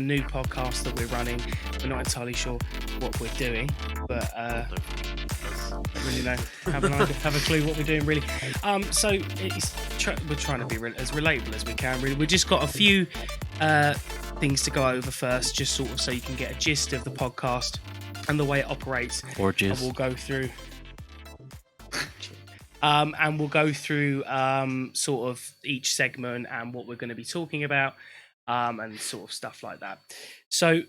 new podcast that we're running. We're not entirely sure what we're doing, but don't really know. Have a clue what we're doing, really. So we're trying to be as relatable as we can, really. We've just got a few things to go over first, just sort of so you can get a gist of the podcast and the way it operates. Orgies. And we'll go through... and we'll go through sort of each segment and what we're going to be talking about and sort of stuff like that. So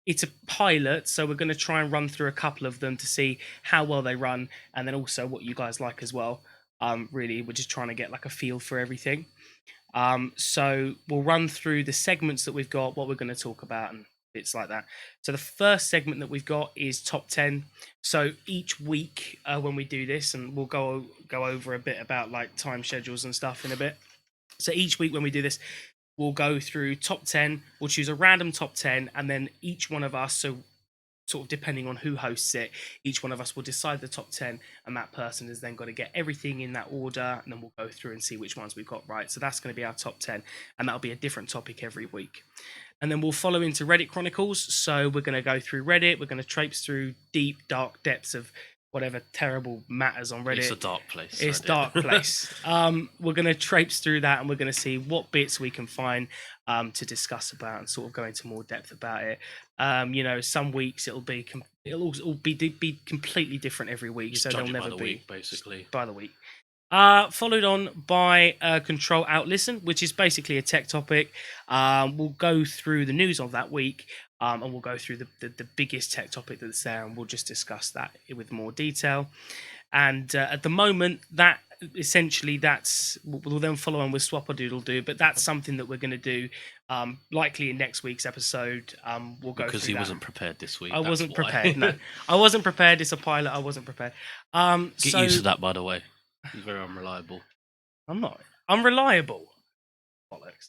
it's a pilot, so we're going to try and run through a couple of them to see how well they run, and then also what you guys like as well. Really, we're just trying to get like a feel for everything. So we'll run through the segments that we've got, what we're going to talk about, and bits like that. So the first segment that we've got is top 10. So each week when we do this, and we'll go over a bit about like time schedules and stuff in a bit. So each week when we do this, we'll go through top 10. We'll choose a random top 10, and then each one of us, so sort of depending on who hosts it, each one of us will decide the top 10, and that person has then got to get everything in that order, and then we'll go through and see which ones we've got right. So that's going to be our top 10, and that'll be a different topic every week. And then we'll follow into Reddit Chronicles. So we're going to go through Reddit. We're going to traipse through deep, dark depths of whatever terrible matters on Reddit. It's a dark place. It's a dark place. We're going to traipse through that, and we're going to see what bits we can find to discuss about and sort of go into more depth about it. Some weeks it'll be completely different every week. You so judge they'll it never by the be week, basically. by the week. Followed on by Control Out Listen, which is basically a tech topic. We'll go through the news of that week, and we'll go through the biggest tech topic that's there, and we'll just discuss that with more detail. And at the moment, that essentially we'll then follow on with Swap or Doodle Do, but that's something that we're going to do likely in next week's episode. We'll go because through he that. wasn't prepared this week. I wasn't prepared. No, I wasn't prepared. It's a pilot. I wasn't prepared. Get used to that, by the way. He's very unreliable. I'm not unreliable. Bollocks.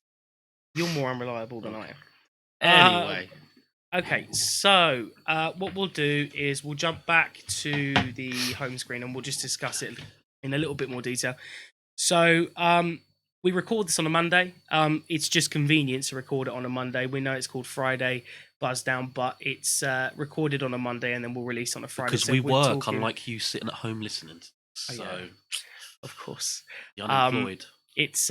You're more unreliable than I am. Anyway. Okay, so what we'll do is we'll jump back to the home screen and we'll just discuss it in a little bit more detail. So we record this on a Monday. It's just convenient to record it on a Monday. We know it's called Friday Buzz Down, but it's recorded on a Monday and then we'll release on a Friday. Because so we work, unlike you sitting at home listening. So, of course, you're unemployed. It's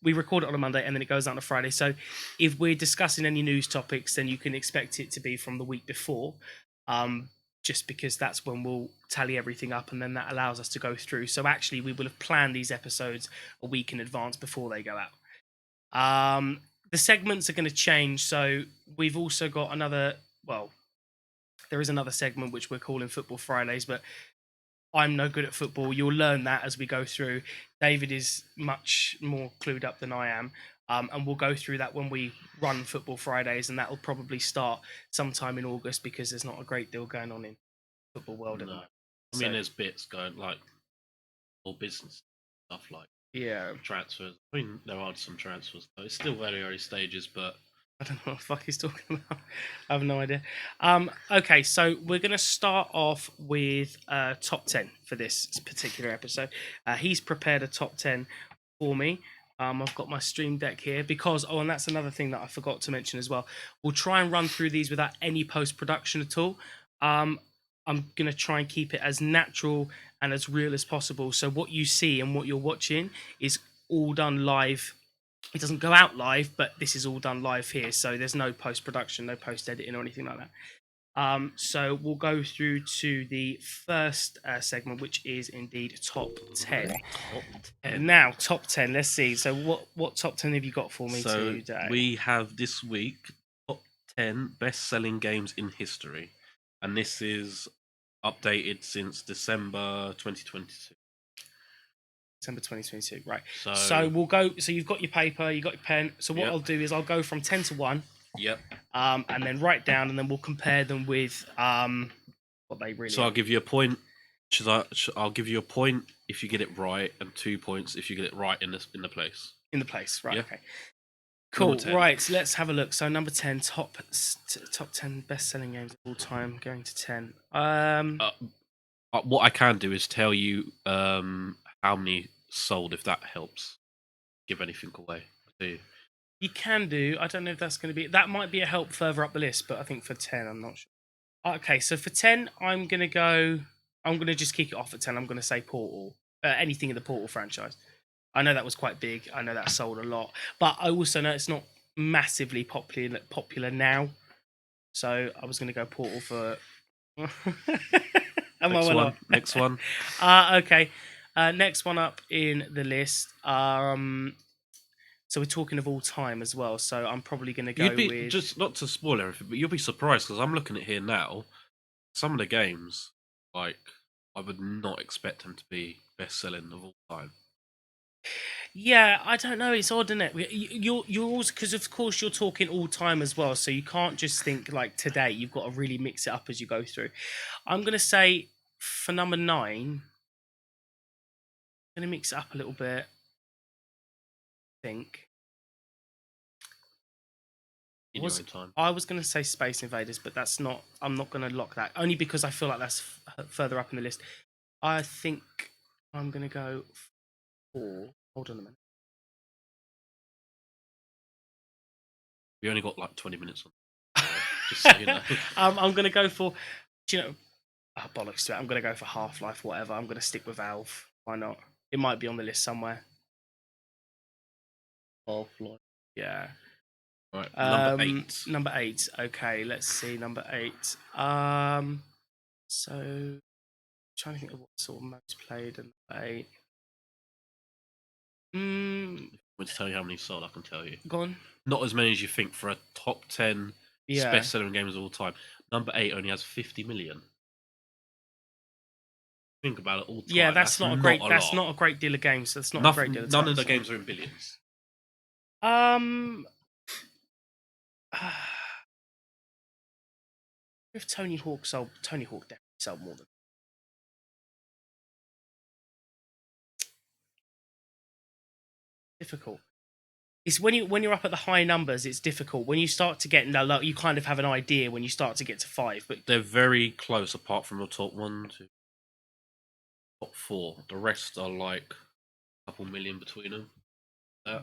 we record it on a Monday and then it goes out on a Friday. So if we're discussing any news topics, then you can expect it to be from the week before, just because that's when we'll tally everything up and then that allows us to go through. So actually, we will have planned these episodes a week in advance before they go out. The segments are going to change. So we've also got there is another segment which we're calling Football Fridays, but I'm no good at football. You'll learn that as we go through. David is much more clued up than I am. And we'll go through that when we run Football Fridays, and that will probably start sometime in August because there's not a great deal going on in the football world. No. I mean, there's bits going like all business stuff like transfers. I mean, there are some transfers, though. It's still very early stages, but I don't know what the fuck he's talking about. I have no idea. Okay, so we're going to start off with top 10 for this particular episode. He's prepared a top 10 for me. I've got my Stream Deck here because, and that's another thing that I forgot to mention as well. We'll try and run through these without any post-production at all. I'm going to try and keep it as natural and as real as possible. So what you see and what you're watching is all done live. It doesn't go out live, but this is all done live here. So there's no post-production, no post-editing or anything like that. So we'll go through to the first segment, which is indeed top 10. Top 10. Now, top 10. Let's see. So what top 10 have you got for me today? We have this week top 10 best-selling games in history. And this is updated since December 2022. December 2022, right. So we'll go. So you've got your paper, you've got your pen. So what I'll do is I'll go from 10 to 1. Yep. And then write down, and then we'll compare them with what they really. So I'll give you a point. I'll give you a point if you get it right, and 2 points if you get it right in the place. In the place, right? Yeah. Okay. Cool. Right. So let's have a look. So number 10, top 10 best-selling games of all time, going to 10. What I can do is tell you how many sold, if that helps. Give anything away. You can do. I don't know if that's going to be. That might be a help further up the list, but I think for 10, I'm not sure. Okay, so for 10, I'm going to go. I'm going to just kick it off at 10. I'm going to say Portal. Anything in the Portal franchise. I know that was quite big. I know that sold a lot, but I also know it's not massively popular now. So I was going to go Portal for. Am I Next well one. off? Next one. Okay. Next one up in the list. So we're talking of all time as well. So I'm probably going to go You'd be with. just not to spoil everything, but you'll be surprised because I'm looking at here now. Some of the games, like I would not expect them to be best selling of all time. Yeah, I don't know. It's odd, isn't it? You're also, because of course you're talking all time as well, so you can't just think like today. You've got to really mix it up as you go through. I'm gonna say for number 9, I'm gonna mix it up a little bit. I think In your own time. I was gonna say Space Invaders, but that's not. I'm not gonna lock that only because I feel like that's further up in the list. I think I'm gonna go for. Hold on a minute. We only got like 20 minutes on. Just so you know. I'm gonna go for. Do you know? Oh, bollocks to it. I'm going to go for Half-Life, whatever. I'm going to stick with Valve. Why not? It might be on the list somewhere. Half-Life. Yeah. Right, number 8. Number 8. Okay, let's see. Number 8. So trying to think of what sort of most played in number 8. If I want to tell you how many sold, I can tell you. Go on. Not as many as you think for a top 10 Yeah. best-selling games of all time. Number 8 only has 50 million. Think about it all time. Yeah, that's not a great. That's lot. not a great deal of games. That's not Nothing, a great deal of none time, of the so. games are in billions. If Tony Hawk definitely sold more than. Difficult. It's when you're up at the high numbers, it's difficult. When you start to get low, you kind of have an idea when you start to get to 5. But they're very close, apart from the top 1, 2, top 4. The rest are like a couple million between them.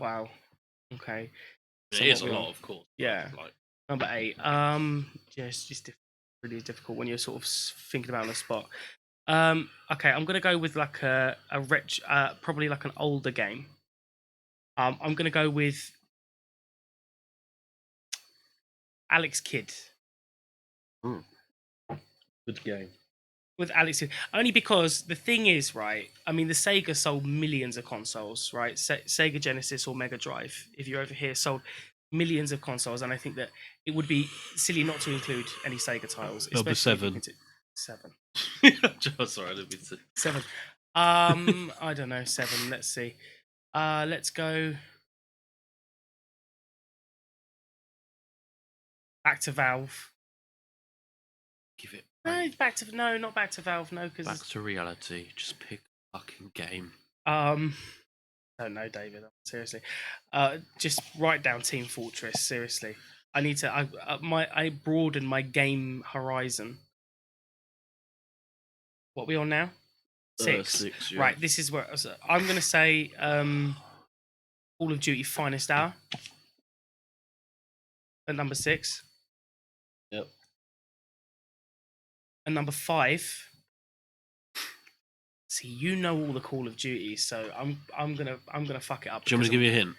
Wow. Okay. It is a lot, of course. Yeah. Like Number 8. Yeah, it's just really difficult when you're sort of thinking about on the spot. Okay, I'm gonna go with like a probably like an older game. I'm gonna go with Alex Kidd. good game. With Alex Kidd, only because the thing is, right? I mean, the Sega sold millions of consoles, right? Sega Genesis or Mega Drive, if you're over here, sold millions of consoles, and I think that it would be silly not to include any Sega titles. Number especially 7. 7. Sorry, I didn't mean to. 7. I don't know. 7. Let's see. Let's go back to Valve. Give it. No, not back to Valve. No, because Back to reality. Just pick a fucking game. don't know, David. Seriously, just write down Team Fortress. Seriously, I need to. I broaden my game horizon. What are we on now? 6. 6, yeah. Right. This is where I'm going to say. Call of Duty Finest Hour at number 6. Yep. And number 5. See, you know all the Call of Duties, so I'm gonna fuck it up. Do you want me to give you a hint?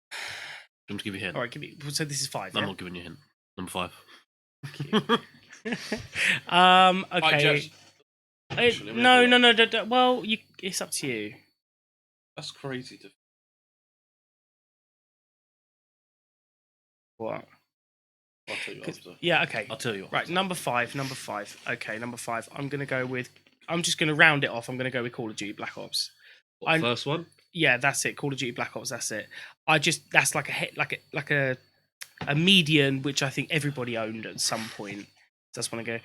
Do you want me to give you a hint? All right, give me. So this is 5. I'm Yeah? not giving you a hint. Number 5. Okay. Actually, No. Well, it's up to you. That's crazy. What? I'll tell you after. Yeah. Okay. I'll tell you after. Right. Number 5. Okay. Number 5. I'm just gonna round it off. I'm gonna go with Call of Duty Black Ops. First one. Yeah, that's it. Call of Duty Black Ops. That's it. That's like a hit, like a median, which I think everybody owned at some point. Just want to go.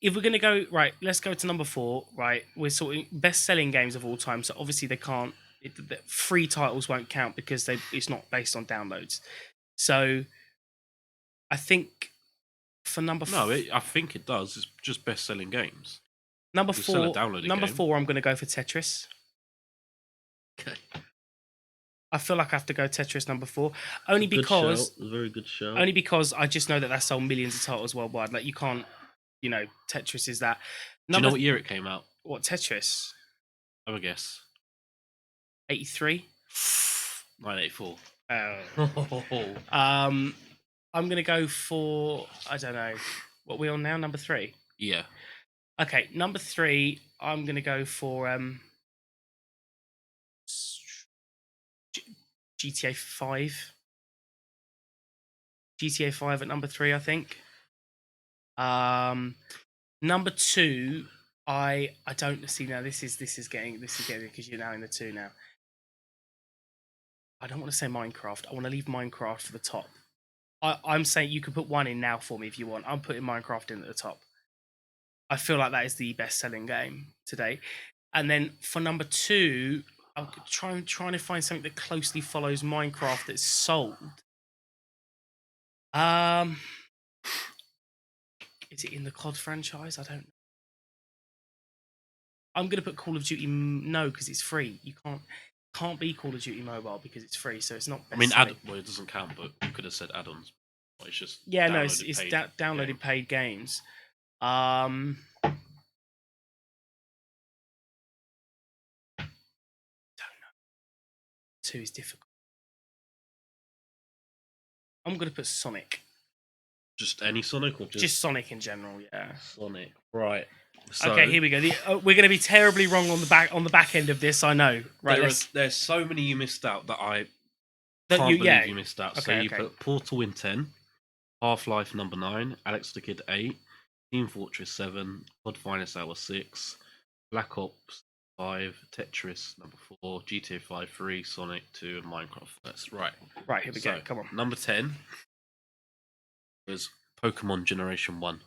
If we're gonna go right, let's go to number 4. Right, we're sorting best-selling games of all time. So obviously they can't. The free titles won't count because it's not based on downloads. So I think for number I think it does. It's just best-selling games. Number You're still 4. a downloaded Number game. 4. I'm going to go for Tetris. Okay. I feel like I have to go Tetris number 4, only Good because shout. A very good shout. only because I just know that that's sold millions of titles worldwide. Like you can't, Tetris is that. Do you know what year it came out? What Tetris? Have a guess. 83. 1984. I'm gonna go for I don't know. What are we on now? Number 3. Yeah. Okay, number 3. I'm gonna go for GTA 5. GTA 5 at number 3, I think. Number 2, I don't see now. This is getting because you're now in the 2 now. I don't want to say Minecraft. I want to leave Minecraft for the top. I'm saying you can put 1 in now for me if you want. I'm putting Minecraft in at the top. I feel like that is the best-selling game today. And then for number 2, I'm trying to find something that closely follows Minecraft that's sold. Is it in the COD franchise? I don't know. I'm gonna put Call of Duty. No, because it's free. You can't be Call of Duty Mobile because it's free, so it's not. I mean, best-selling. well, it doesn't count, but you could have said add-ons. It's just No, it's downloaded downloaded paid games. Don't know. 2 is difficult. I'm gonna put Sonic. Just any Sonic or Just Sonic in general, yeah. Sonic, right? So, Okay, here we go. We're going to be terribly wrong on the back end of this. I know. Right. There's so many you missed out that I That can't you- believe yeah. you missed out. So Okay, you okay. put Portal in 10, Half-Life number 9, Alex the Kid 8, Team Fortress 7, COD Finest Hour 6, Black Ops 5, Tetris number 4, GTA 5 3, Sonic 2, and Minecraft. That's right. Right, here we go. Come on. Number 10 was Pokemon Generation 1.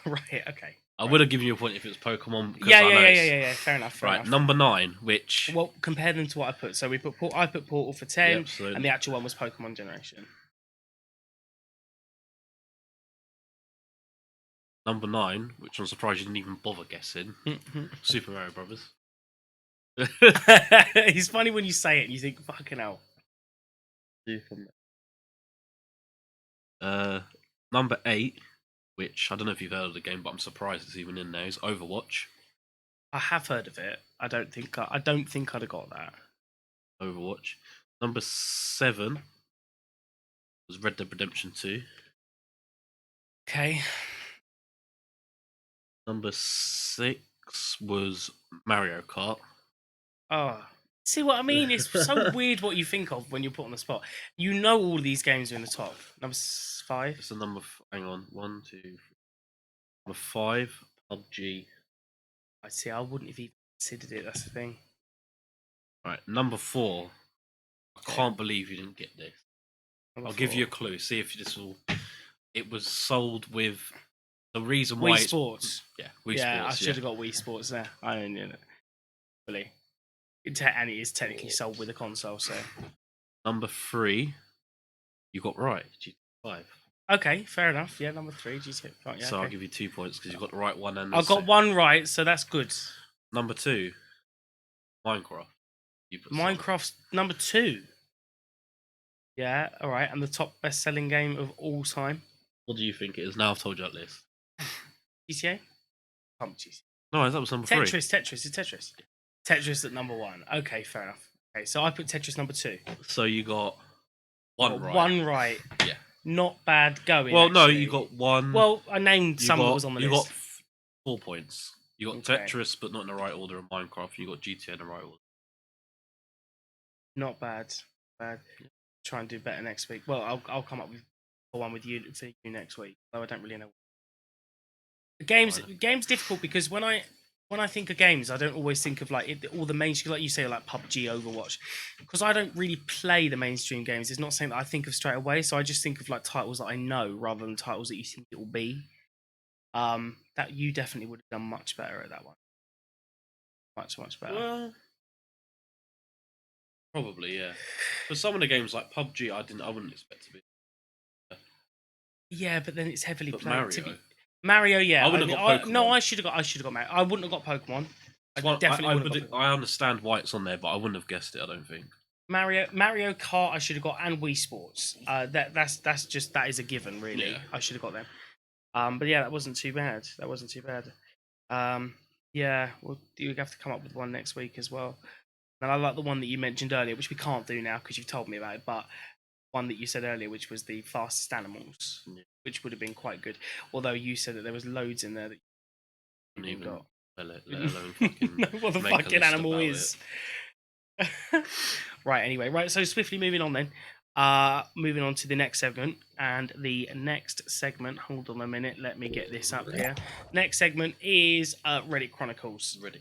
Right. Okay. I would have given you a point if it was Pokemon. Because Yeah. I know it's- Yeah. Fair enough. Fair Right, enough. number 9, which Well, compare them to what I put. So I put Portal for 10, Yep, so and the actual one was Pokemon Generation. number 9, which I'm surprised you didn't even bother guessing, Super Mario Brothers. It's funny when you say it and you think, fucking hell. Number 8, which I don't know if you've heard of the game, but I'm surprised it's even in there, is Overwatch. I have heard of it. I don't think I'd have got that. Overwatch. Number 7 was Red Dead Redemption 2. Okay. Number 6 was Mario Kart. Oh, see what I mean? It's so weird what you think of when you're put on the spot. You know all these games are in the top. Number 5. It's the number. Hang on, 1, 2, 3. Number 5, PUBG. I see. I wouldn't have even considered it. That's the thing. Right, number 4. I Okay. can't believe you didn't get this. Number I'll give 4. you a clue. See if this will. It was sold with the reason why. Wii Sports. Yeah, Wii Yeah, Sports. I should have got Wii Sports there. I don't know. Really. And it is technically sold with a console, so. Number 3, you got right. GTA 5. Okay, fair enough. Yeah, number 3, GTA 5. Yeah, So okay. I'll give you 2 points because you got the right one. And I got 1 right, so that's good. Number 2, Minecraft. You put Sonic. Minecraft's number 2. Yeah, all right. And the top best-selling game of all time. What do you think it is? Now I've told you that list. GTA? GTA. No, that was number 3. Tetris. Tetris at number 1. Okay, fair enough. Okay, so I put Tetris number 2. So you got 1 right. 1 right. Yeah. Not bad going. Well, no, actually. you got 1. Well, I named you some got, that was on the you list. got 4 points. You got Okay. Tetris, but not in the right order. In Minecraft, you got GTA in the right order. Not bad. Try and do better next week. Well, I'll come up with one with you for you next week. Though I don't really know. The game's difficult because when I think of games, I don't always think of like all the mainstream, like you say, like PUBG, Overwatch, because I don't really play the mainstream games. It's not something that I think of straight away. So I just think of like titles that I know rather than titles that you think it will be. That you definitely would have done much better at that one. Much better. Well, probably, yeah. For some of the games like PUBG, I wouldn't expect to be. Yeah, but then it's heavily But played. Mario. Yeah. I wouldn't have got Pokemon. No, I should have got Mario. I wouldn't have got Pokemon. I definitely would have got Pokemon. I understand why it's on there, but I wouldn't have guessed it. I don't think. Mario Kart I should have got, and Wii Sports. That is a given, really. Yeah. I should have got them. But yeah, that wasn't too bad. Yeah, you have to come up with one next week as well. And I like the one that you mentioned earlier, which we can't do now because you've told me about it. But one that you said earlier, which was the fastest animals, which would have been quite good. Although you said that there was loads in there that you Not even got. let alone fucking know what the make a fucking list animal about is. Right. Anyway, right. So swiftly moving on then. Moving on to the next segment, and the next segment. Hold on a minute. Let me get this up here. Next segment is Reddit Chronicles. Reddit.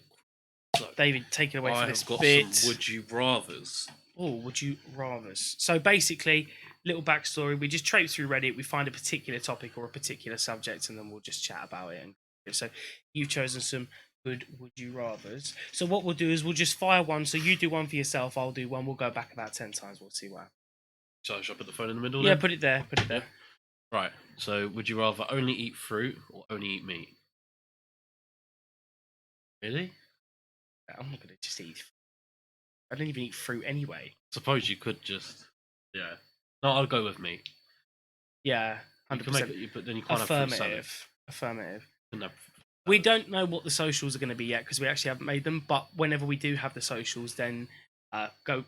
So, David, take it away I for have this got bit. some would you rather's. Oh, would you rather's? So basically, little backstory. We just traipse through Reddit. We find a particular topic or a particular subject, and then we'll just chat about it. And so you've chosen some good would you rather's. So what we'll do is we'll just fire one. So you do one for yourself. I'll do one. We'll go back about 10 times. We'll see what happens. So should I put the phone in the middle? Yeah, then? put it there. Put it there. Right. So would you rather only eat fruit or only eat meat? Really? I'm not gonna just eat. I don't even eat fruit anyway. Suppose you could just. Yeah. No, I'll go with meat. Yeah, You 100%. can make it, but then you can't have fruit salad. Affirmative. You can have We don't know what the socials are going to be yet because we actually haven't made them. But whenever we do have the socials, then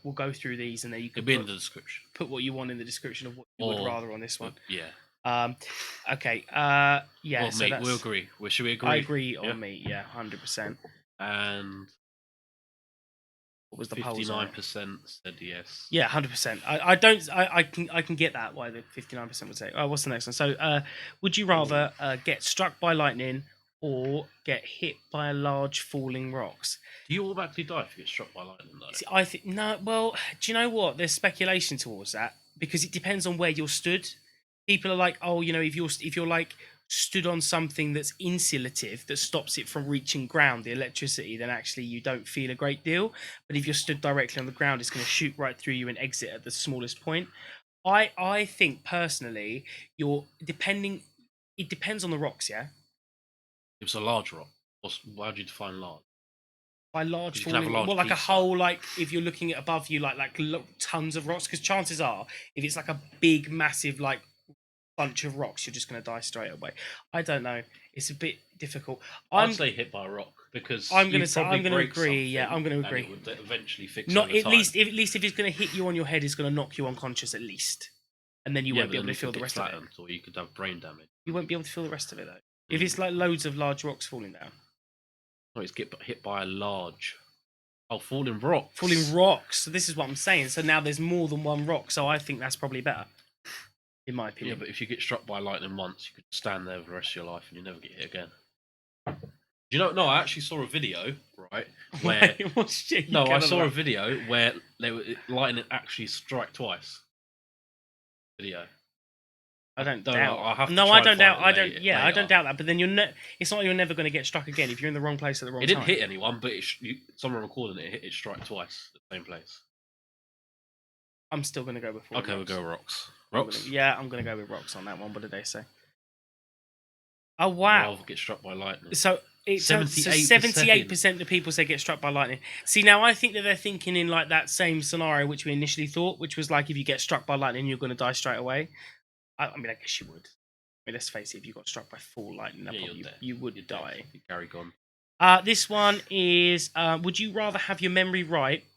we'll go through these, and then you can it'll be in the description. put what you want in the description of what you would rather on this one. Yeah. Okay. Yeah. Well, so meat. We'll agree. Should we agree? I agree on meat. Yeah, 100%. And what was the polls on it? 59% said yes. Yeah, 100%. I can get that why the 59% would say. Oh, what's the next one? So, would you rather get struck by lightning or get hit by a large falling rocks? Do you automatically die if you get struck by lightning? Though? See, I think no. Well, do you know what? There's speculation towards that because it depends on where you're stood. People are like, oh, if you're like stood on something that's insulative that stops it from reaching ground, the electricity, then actually you don't feel a great deal. But if you're stood directly on the ground, it's going to shoot right through you and exit at the smallest point. I think personally, it depends on the rocks, yeah. If it's a large rock, how do you define large? By large, You can have a falling, large well, like a piece, hole, like if you're looking at above you, like tons of rocks. Because chances are, if it's like a big, massive, like bunch of rocks, you're just going to die straight away. I don't know. It's a bit difficult. I'd say hit by a rock because I'm going to agree. Yeah, I'm going to agree. It would eventually fix. Not over at time. least, at least if it's going to hit you on your head, it's going to knock you unconscious at least, and then you won't be able to feel the rest of it. Or you could have brain damage. You won't be able to feel the rest of it though. If it's like loads of large rocks falling down. No, it's get hit by a large. Oh, falling rocks. Falling rocks. So this is what I'm saying. So now there's more than one rock. So I think that's probably better, in my opinion. Yeah, but if you get struck by lightning once, you could stand there for the rest of your life and you never get hit again. Do you know? No, I actually saw a video, right? Where I saw a video where lightning actually strike twice. Video. I don't Know, doubt. I'll have to No, try I don't and doubt. find I it don't. later- Yeah, I later. don't doubt that. But then it's not you're never going to get struck again if you're in the wrong place at the wrong It time. didn't hit anyone, but someone recording it hit it strike twice at the same place. I'm still going to go with. Okay, we'll go rocks. Rocks. I'm going to go with rocks on that one. What did they say? Oh wow! Rather get struck by lightning. So it's 78% of the people say get struck by lightning. See, now I think that they're thinking in like that same scenario which we initially thought, which was like if you get struck by lightning, you're going to die straight away. I mean, I guess you would. I mean, let's face it, if you got struck by full lightning, you would die. Gary gone. This one is: would you rather have your memory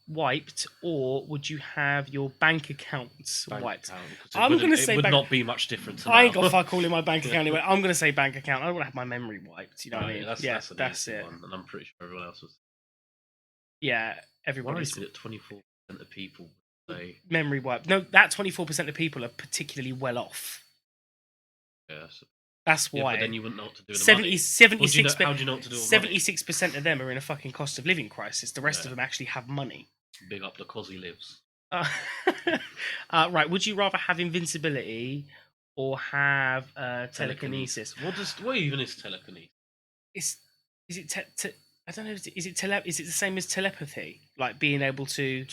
wiped, or would you have your bank accounts wiped? I'm going to say it would not be much different. I ain't got fuck all in my bank account anyway. I'm going to say bank account. I don't want to have my memory wiped. You know what I mean? That's it. One, and I'm pretty sure everyone else was. Yeah, everybody's. Why is it 24% of people say memory wiped? No, that 24% of people are particularly well off. Yes. That's why. But then you wouldn't know what to do with 76%. How do you know what to do with 76% of them are in a fucking cost of living crisis. The rest of them actually have money. Big up the cause he lives. Right. Would you rather have invincibility or have telekinesis? What even is telekinesis? Is it I don't know. Is it the same as telepathy? Like being able to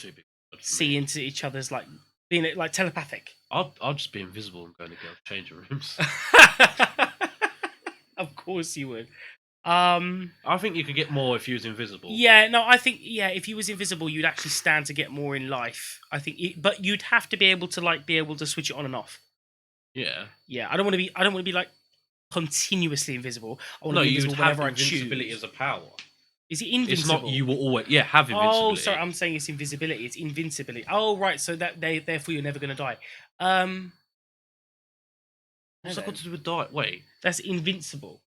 see into each other's being like telepathic. I'll just be invisible and go to changing rooms. Of course you would. I think you could get more if you was invisible. Yeah, no, I think if you was invisible, you'd actually stand to get more in life. I think, but you'd have to be able to switch it on and off. Yeah. Yeah, I don't want to be like continuously invisible. I want No, to be you would invisible have whenever I invincibility choose. as a power. Is it It's invincible? not you will always have invincibility. Oh, sorry, I'm saying it's invisibility. It's invincibility. Oh, right. So therefore you're never going to die. What's no, that got then. to do with die? Wait, That's invincible.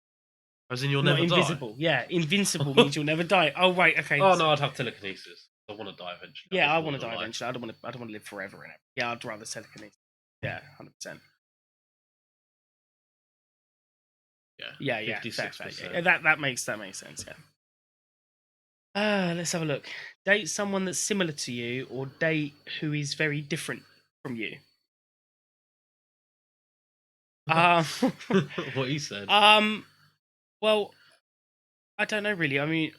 as in you'll Not never invisible. Yeah, invincible means you'll never die. Oh, right. Okay. die. Oh no, I'd have telekinesis. I want to die eventually. Yeah, I live want to more die than life. eventually. I don't want to live forever in it. Yeah, I'd rather telekinesis. Yeah, 100%. Yeah, Yeah, fair, 56%. yeah. That makes sense. Yeah. Let's have a look. Date someone that's similar to you, or date who is very different from you. What he said. Well, I don't know really. I mean,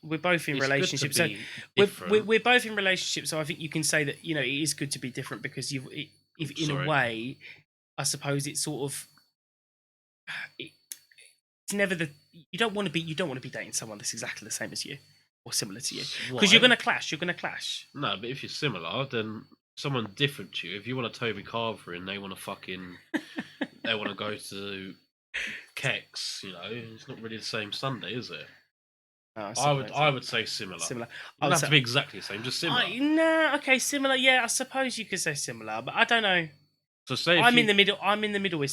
we're both in It's relationships, good so to be different. we're both in relationships. So I think you can say that it is good to be different because if in a way, I suppose it's sort of it's never you don't want to be dating someone that's exactly the same as you or similar to you because you're Why? gonna clash. No, but if you're similar, then someone different to you. If you want a Toby Carver and they want to go to Kex, it's not really the same Sunday, is it? I would say similar. Similar. It doesn't have to be exactly the same, just similar. Nah, okay, similar. Yeah, I suppose you could say similar, but I don't know. So say I'm in the middle. I'm in the middle.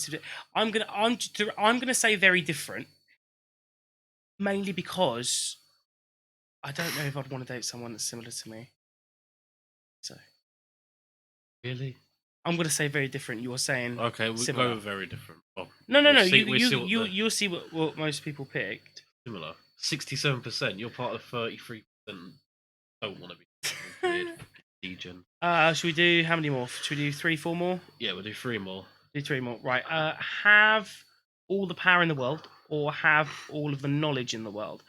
I'm gonna say very different, mainly because I don't know if I'd want to date someone that's similar to me. So Really? I'm gonna say very different. You were saying Okay, we'll similar. go very different. Well, No. You'll see what most people picked. Similar. 67%. You're part of 33%. Don't want to be weird degen. Should we do how many more? Should we do 3, 4 more? Yeah, we'll do 3 more. Do 3 more. Right. Have all the power in the world, or have all of the knowledge in the world.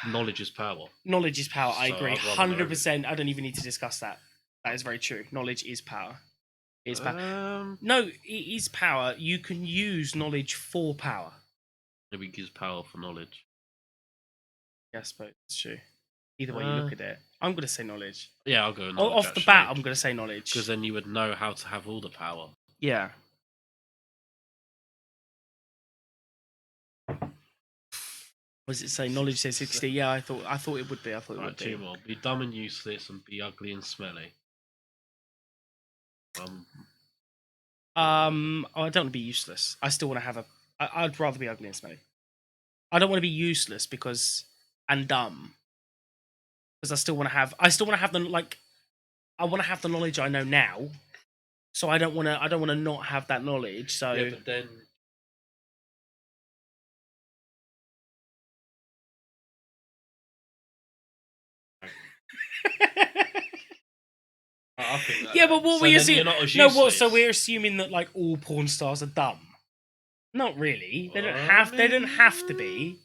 Knowledge is power. Knowledge is power. I So agree. I'd rather know 100%. I don't even need to discuss that. That is very true. Knowledge is power. It is power. No, it is power. You can use knowledge for power. Maybe gives power for knowledge. Yeah, I suppose it's true. Either way you look at it, I'm going to say knowledge. Yeah, I'll go knowledge. Off the bat, I'm going to say knowledge. Because then you would know how to have all the power. Yeah. What does it say? Knowledge says 60. Yeah, I thought it would be. I thought it would be. 2 more. Be dumb and useless and be ugly and smelly. I don't want to be useless. I still want to have I'd rather be ugly and smelly. I don't want to be useless and dumb. Because I still want to have the I want to have the knowledge I know now. So I don't want to not have that knowledge. So yeah, but then I think that, yeah, but what so we then assume? you're not as No, what? useless. So we're assuming that like all porn stars are dumb. Not really. They don't have. They don't have to be.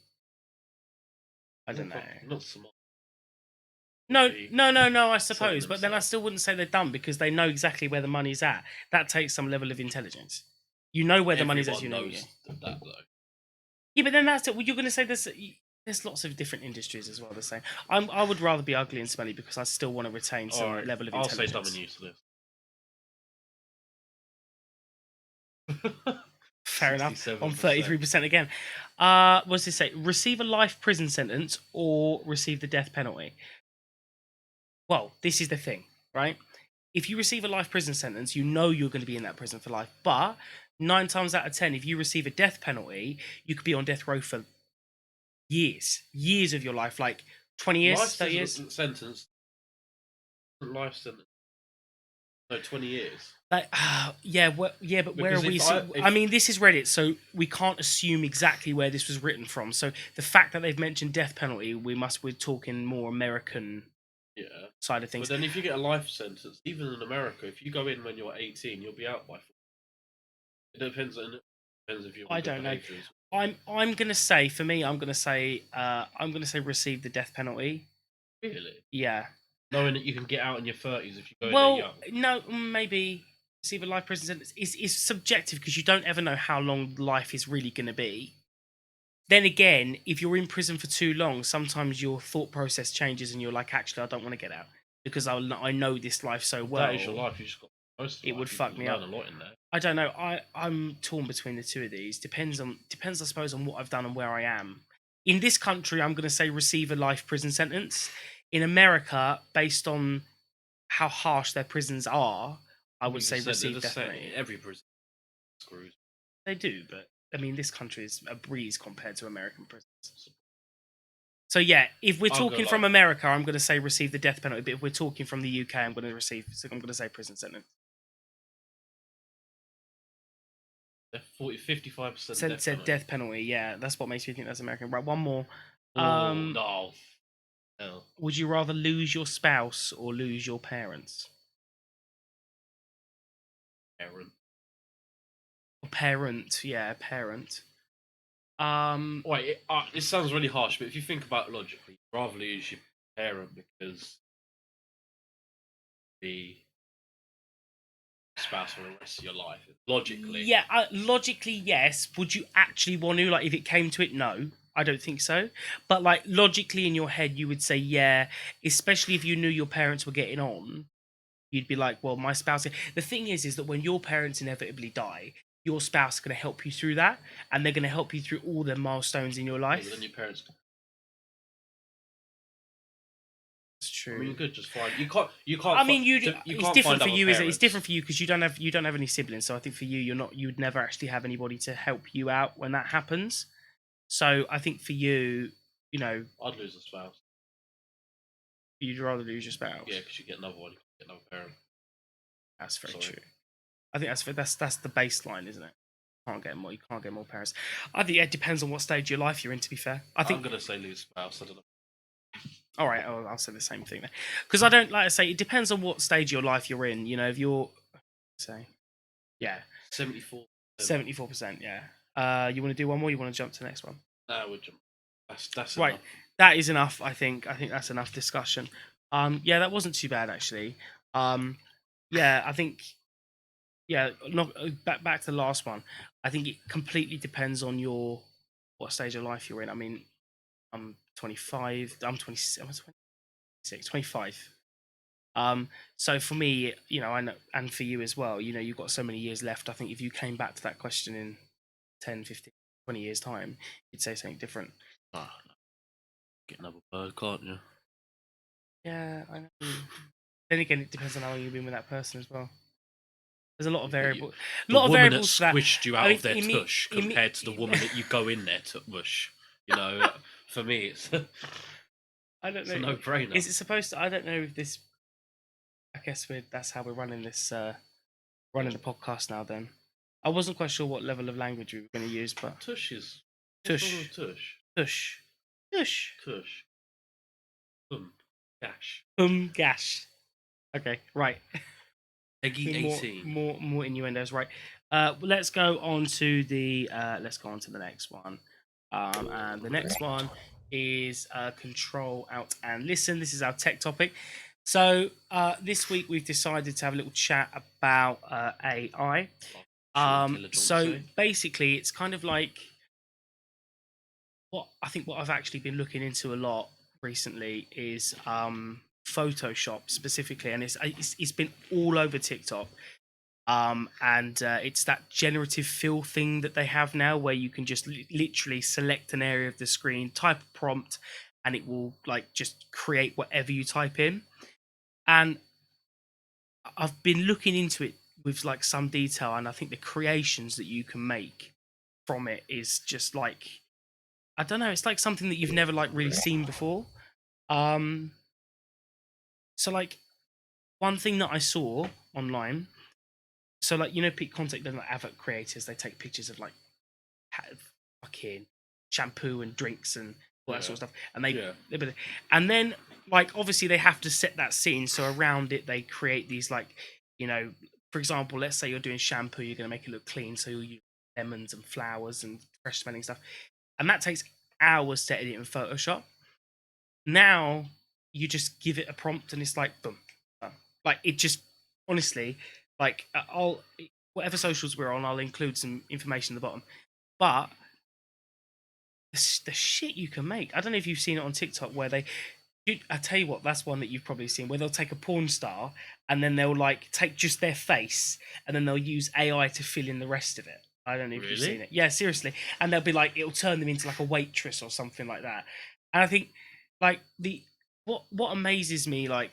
I don't know. Not smart. No. I suppose, but then I still wouldn't say they're dumb because they know exactly where the money's at. That takes some level of intelligence. You know where the money's at. You know. That though. Yeah, but then that's it. Well, you're going to say there's lots of different industries as well. The same. I would rather be ugly and smelly because I still want to retain some level of intelligence. I'll say dumb and useless. Fair enough. On 33% again. What does this say? Receive a life prison sentence or receive the death penalty. Well, this is the thing, right? If you receive a life prison sentence, you know you're going to be in that prison for life. But 9 times out of 10, if you receive a death penalty, you could be on death row for years of your life, like 20 years, 30 years. Sentence. Life sentence. No, 20 years. Like, but where are we? I mean, this is Reddit, so we can't assume exactly where this was written from. So the fact that they've mentioned death penalty, we're talking more American side of things. But then if you get a life sentence, even in America, if you go in when you're 18, you'll be out by 4. It depends if you're. I don't know. I'm gonna say for me, I'm gonna say receive the death penalty. Really? Yeah. Knowing that you can get out in your 30s if you go in there young. No, maybe receive a life prison sentence is subjective because you don't ever know how long life is really going to be. then again, if you're in prison for too long, sometimes your thought process changes and you're like, actually, I don't want to get out because I know this life so well. That is your life. You just got most of It life. would You fuck can me learn up. a lot in there. I don't know. I'm torn between the two of these. Depends, I suppose, on what I've done and where I am. In this country, I'm going to say receive a life prison sentence. In America, based on how harsh their prisons are, I would say receive death penalty. Every prison screws. They do, but I mean, this country is a breeze compared to American prisons. So yeah, if we're I'll go talking from life. America, I'm going to say receive the death penalty. But if we're talking from the UK, I'm going to say prison sentence. 55% Said death penalty. Yeah, that's what makes me think that's American. Right, one more. Oh, no. Hell. Would you rather lose your spouse or lose your parents? Parent, yeah, parent. Wait, it sounds really harsh, but if you think about it logically, you'd rather lose your parent because the spouse for the rest of your life. Logically. Yeah, logically, yes. Would you actually want to? Like, if it came to it, no. I don't think so. But, like, logically in your head, you would say, yeah, especially if you knew your parents were getting on. You'd be like, well, my spouse. The thing is that when your parents inevitably die, your spouse is going to help you through that, and they're going to help you through all the milestones in your Yeah, life. but then your parents. It's true. I mean, you could just find. You can't. I mean, it's different for you, is it? It's parents. different for you because you don't have any siblings. So I think for you, you would never actually have anybody to help you out when that happens. So I think for you, I'd lose a spouse. you'd rather lose your spouse. Yeah, because you get another one. You get another parent. That's very true. I think that's the baseline, isn't it? You can't get more parents. I think it depends on what stage of your life you're in. To be fair, I'm gonna say lose spouse. I don't know. All right, I'll say the same thing then, because I don't like to say it depends on what stage of your life you're in. If you're, say, yeah, 74%. 74%, yeah. You want to do one more? You want to jump to the next one? No, we'll jump. That's right. Enough. That is enough. I think that's enough discussion. Yeah, that wasn't too bad actually. Yeah, I think. Yeah, not back to the last one. I think it completely depends on what stage of life you're in. I mean, I'm 25. I'm 26. 25. So for me, I know, and for you as well, you've got so many years left. I think if you came back to that question in 10, 15, 20 years' time, you'd say something different. Get another bird, can't you? Yeah, I know. Then again, it depends on how long you've been with that person as well. There's a lot of variables. A lot of variables that squished you out of their tush compared to the woman that you go in there to mush. For me, it's I don't know. It's a no-brainer. Is it supposed to? I don't know if this. I guess that's how we're running this. Running the podcast now. Then I wasn't quite sure what level of language we were going to use, but tush is tush, tush, tush, tush, tush, gash, gash. Okay, right. Peggy 18. More innuendos, right? Let's go on to the next one. And the next one is Control Alt and Listen. This is our tech topic. So this week we've decided to have a little chat about AI. So basically, it's kind of like what I've actually been looking into a lot recently is Photoshop specifically, and it's been all over TikTok. And it's that generative fill thing that they have now where you can just literally select an area of the screen, type a prompt, and it will like just create whatever you type in. And I've been looking into it with like some detail, and I think the creations that you can make from it is just like, I don't know, it's like something that you've never like really seen before. So like one thing that I saw online, so like content like advert creators, they take pictures of like fucking shampoo and drinks and all that sort of stuff, and and then like obviously they have to set that scene, so around it they create these like, for example, let's say you're doing shampoo, you're going to make it look clean, so you'll use lemons and flowers and fresh smelling stuff, and that takes hours to edit in Photoshop. Now you just give it a prompt and it's like boom, like it just honestly, like I'll whatever socials we're on, I'll include some information at the bottom, but the shit you can make. I don't know if you've seen it on TikTok where I tell you what, that's one that you've probably seen where they'll take a porn star and then they'll like take just their face and then they'll use AI to fill in the rest of it. I don't know if you've Really? seen it. Yeah, seriously. And they'll be like, it'll turn them into like a waitress or something like that. And I think like what amazes me like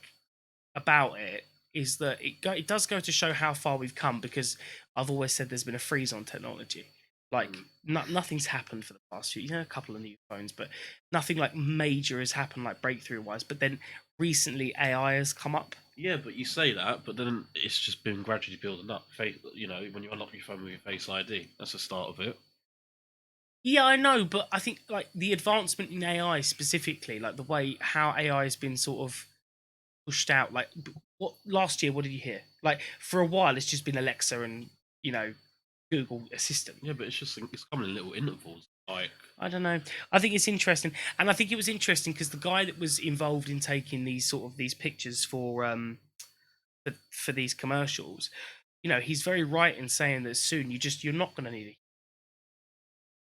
about it is that it does go to show how far we've come, because I've always said there's been a freeze on technology. Like nothing's happened for the past few, a couple of new phones, but nothing like major has happened like breakthrough wise. But then recently AI has come up. Yeah, but you say that, but then it's just been gradually building up. Face, when you unlock your phone with your Face ID, that's the start of it. Yeah, I know, but I think like the advancement in AI specifically, like the way how AI has been sort of pushed out. Like what last year, what did you hear? Like for a while, it's just been Alexa and Google Assistant. Yeah, but it's coming in little intervals. Like I don't know. I think it's interesting, and I think it was interesting because the guy that was involved in taking these pictures for these commercials, he's very right in saying that soon you're not going to need it.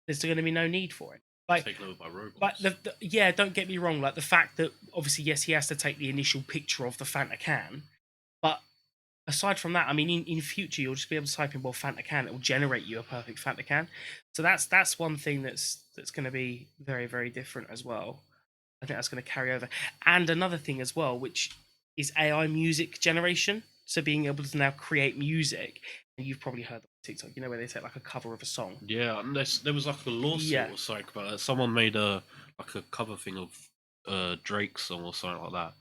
There's going to be no need for it. Like taken over by robots. Like yeah, don't get me wrong. Like the fact that obviously yes, he has to take the initial picture of the Fanta can, but aside from that, I mean, in future you'll just be able to type in Fanta can, it will generate you a perfect Fanta can. So that's one thing that's going to be very, very different as well. I think that's going to carry over. And another thing as well, which is AI music generation. So being able to now create music, and you've probably heard of TikTok, where they take like a cover of a song. Yeah, unless there was like a lawsuit or something about that. Someone made a cover thing of Drake's song or something like that,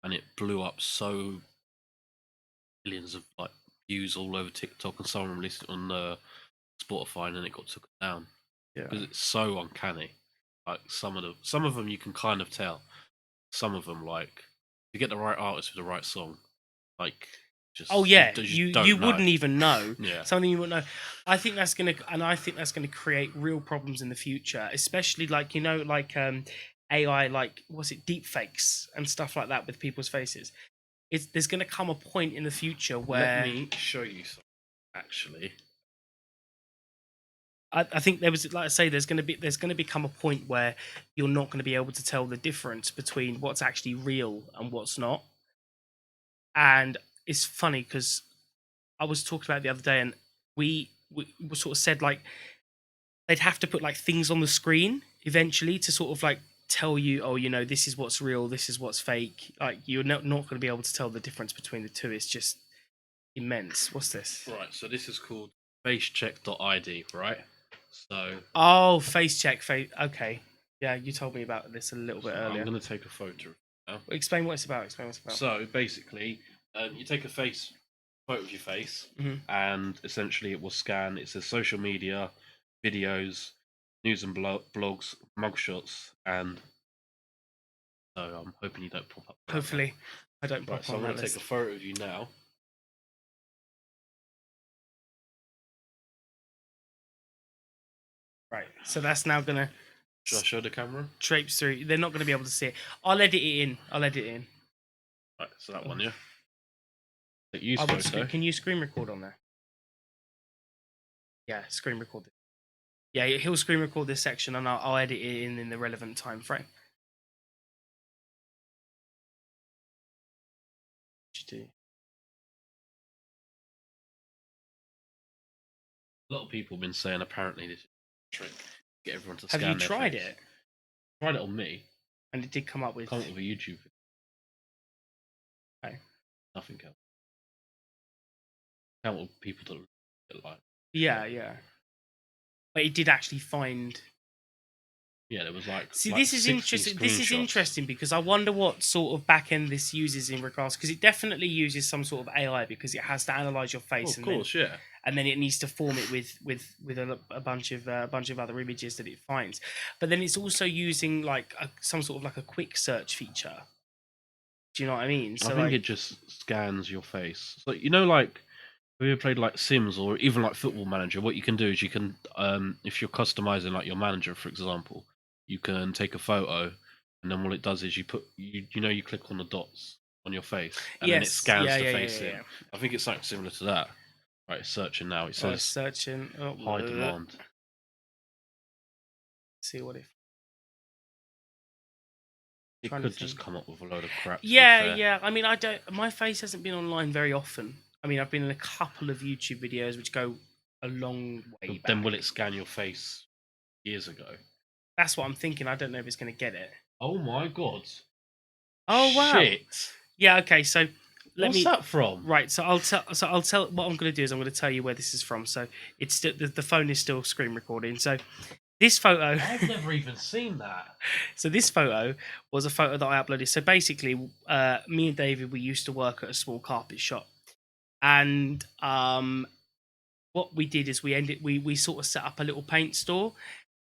and it blew up so millions of like views all over TikTok, and someone released it on Spotify, and then it got taken down because it's so uncanny. Like some of them you can kind of tell. Some of them, like, you get the right artist with the right song, like just you wouldn't even know. Yeah, something you wouldn't know. I think that's gonna create real problems in the future, especially like AI, like what's it, deep fakes and stuff like that with people's faces. There's gonna come a point in the future where let me show you something. Actually, I think like I say, there's going to become a point where you're not going to be able to tell the difference between what's actually real and what's not. And it's funny because I was talking about it the other day, and we sort of said like they'd have to put like things on the screen eventually to sort of like tell you, oh, this is what's real, this is what's fake. Like you're not going to be able to tell the difference between the two. It's just immense. What's this? right. So this is called facecheck.id, right? So face check. Okay, yeah, you told me about this a little bit earlier. I'm going to take a photo now. Explain what it's about. So basically, you take a photo of your face, and essentially it will scan. It says social media, videos, news and blogs, mugshots, and so I'm hoping you don't pop up. Hopefully, I don't pop up. So I'm going to take a photo of you now. Right, so that's now gonna. Should I show the camera? Traipse through. They're not going to be able to see it. I'll edit it in. Right, so that one, yeah. Use photo. Can you screen record on there? Yeah, screen record. Yeah, he'll screen record this section, and I'll edit it in the relevant time frame. A lot of people have been saying apparently this is a trick. Get everyone to scan Have you their tried face. it? Tried it on me. And it did come up with a YouTube video. Okay. Nothing else. Count what people to like. Yeah. But it did actually find. Yeah, there was like. See, like this is interesting. This is interesting because I wonder what sort of back end this uses in regards, because it definitely uses some sort of AI because it has to analyze your face. Of course, yeah. And then it needs to form it with a bunch of other images that it finds. But then it's also using like some sort of like a quick search feature. Do you know what I mean? So I think it just scans your face. So like. Have you ever played like Sims or even like Football Manager? What you can do is you can, if you're customizing like your manager, for example, you can take a photo, and then what it does is you click on the dots on your face, and then it scans the face in. I think it's something similar to that. Right, searching now. It says searching. high demand. See what if. It Trying to could just think. come up with a load of crap. To be Yeah, fair. yeah. I mean, I don't. My face hasn't been online very often. I mean, I've been in a couple of YouTube videos which go a long way Then back. will it scan your face years ago? That's what I'm thinking. I don't know if it's going to get it. Oh my god! Oh wow. Shit! Yeah. Okay. So What's that from? Right. So I'll tell. So I'll tell. What I'm going to do is I'm going to tell you where this is from. So it's still the phone is still screen recording. So this photo. I've never even seen that. So this photo was a photo that I uploaded. So basically, me and David, we used to work at a small carpet shop, and what we did is we sort of set up a little paint store,